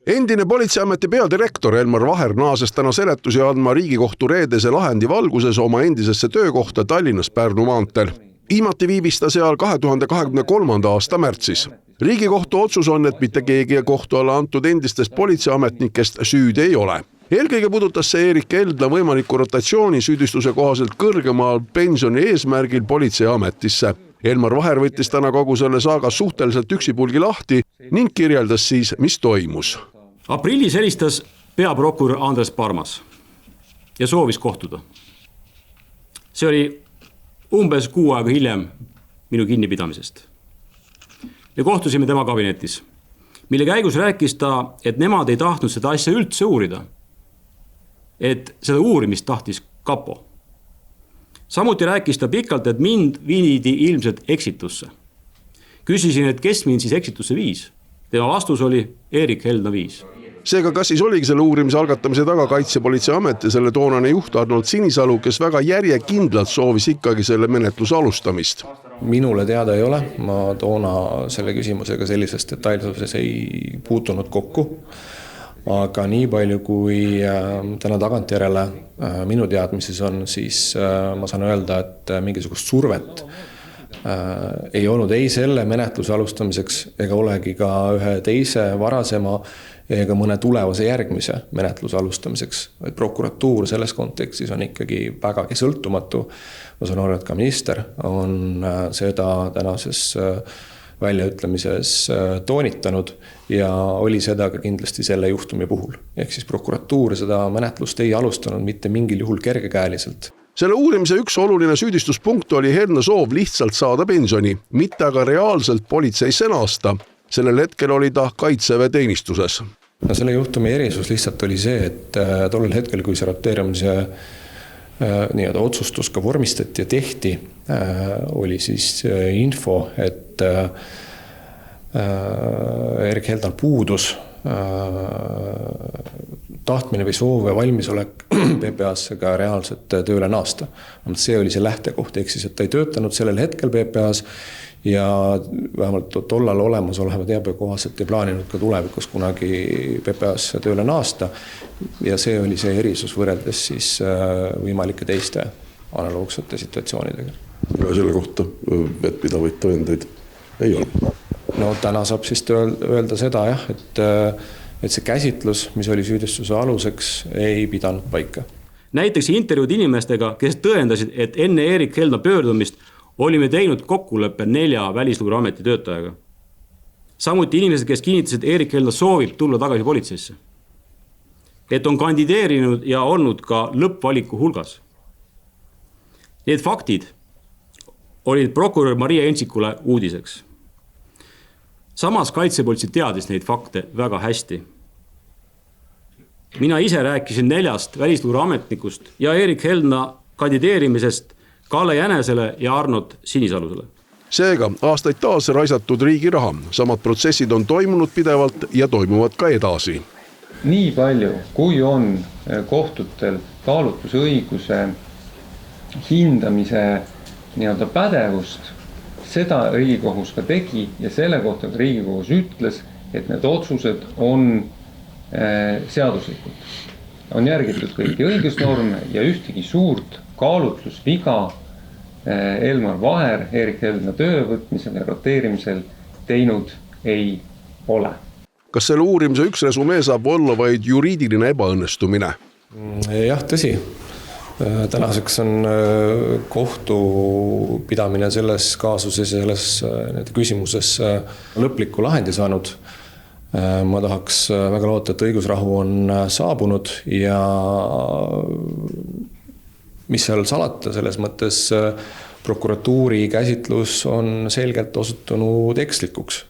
Endine politseiameti peadirektor Elmar Vaher naases täna seletusi andma Riigikohtu reedese lahendi valguses oma endisesse töökohta Tallinnas Pärnu maanteel. Viimati viibis ta seal 2023. aasta märtsis. Riigikohtu otsus on, et mitte keegi kohtu alla antud endistest politseiametnikest süüdi ei ole. Eelkõige puudutas see Erik Keldla võimaliku rotatsiooni süüdistuse kohaselt kõrgemal pensioni eesmärgil politseiametisse. Elmar Vaher võttis täna kogu selle saaga suhteliselt üksipulgi lahti ning kirjeldas siis, mis toimus. Aprillis helistas peaprokurör Andres Parmas ja soovis kohtuda. See oli umbes 6 aega hiljem minu kinnipidamisest. Me kohtusime tema kabinetis, mille käigus rääkis ta, et nemad ei tahtnud seda asja üldse uurida. Et seda uurimist tahtis kapo. Samuti rääkis ta pikalt, et mind viidi ilmselt eksitusse. Küsisin, et kes mind siis eksitusse viis. Tema vastus oli Erik Keldla viis. Seega kas siis oligi selle uurimise algatamise taga Kaitsepolitseiamet ja selle toonane juht Arnold Sinisalu, kes väga järjekindlalt soovis ikkagi selle menetluse alustamist? Minule teada ei ole. Ma toona selle küsimusega sellises detailsuses ei puutunud kokku. Aga nii palju kui täna tagantjärele minu teadmises on, siis ma saan öelda, et mingisugust survet ei olnud ei selle menetluse alustamiseks ega olegi ka ühe teise varasema ega mõne tulevase järgmise menetluse alustamiseks. Et prokuratuur selles kontekstis on ikkagi vägagi sõltumatu. Ma saan aru, et ka minister on seda tänases väljaütlemises toonitanud ja oli seda ka kindlasti selle juhtumi puhul. Ehk siis prokuratuur seda menetlust ei alustanud mitte mingil juhul kergekäeliselt. Selle uurimise üks oluline süüdistuspunkt oli Helna soov lihtsalt saada pensioni, mitte aga reaalselt politseisse naasta. Sellel hetkel oli ta kaitseväeteenistuses. No selle juhtumi erisus lihtsalt oli see, et tollel hetkel, kui see roteerumise otsustus ka vormistati ja tehti, oli siis info, et Erik Keldal puudus tahtmine või soov ja valmisolek PPA-sse ka reaalselt tööle naasta. See oli see lähtekoht, ehk siis, et ta ei töötanud sellel hetkel PPA-s ja vähemalt tollal olemas oleva teabe kohaselt ei plaaninud ka tulevikus kunagi PPA-sse tööle naasta. Ja see oli see erisus võrreldes siis võimalike teiste analoogsete situatsioonidega. Ja selle kohta vettpidavaid tõendeid ei ole. No täna saab siis öelda seda, jah, et see käsitlus, mis oli süüdistuse aluseks, ei pidanud paika. Näiteks intervjuud inimestega, kes tõendasid, et enne Erik Keldla pöördumist olime teinud kokkuleppe 4 Välisluureameti töötajaga. Samuti inimesed, kes kinnitasid, et Erik Keldla soovib tulla tagasi politseisse. Et on kandideerinud ja olnud ka lõppvaliku hulgas. Need faktid olid prokurör Maria Entsikule uudiseks. Samas kaitsepolitsei teadis neid fakte väga hästi. Mina ise rääkisin 4 Välisluureametnikust ja Erik Keldla kandideerimisest Kalle Jänesele ja Arnold Sinisalusele. Seega aastaid taas raisatud riigi raha. Samad protsessid on toimunud pidevalt ja toimuvad ka edasi. Nii palju, kui on kohtutel kaalutlusõiguse hindamise pädevust, seda Riigikohus ka tegi ja selle kohta Riigikohus ütles, et need otsused on seaduslikud. On järgitud kõiki õigusnorme ja ühtegi suurt kaalutlusviga Elmar Vaher Erik Keldla töövõtmisel ja roteerimisel teinud ei ole. Kas selle uurimise üks resumee saab olla vaid juriidiline ebaõnnestumine? Jah, tõsi. Tänaseks on kohtupidamine selles kaasuses ja selles küsimuses lõpliku lahendi saanud. Ma tahaks väga loota, et õigusrahu on saabunud ja mis seal salata selles mõttes prokuratuuri käsitlus on selgelt osutunud ekslikuks.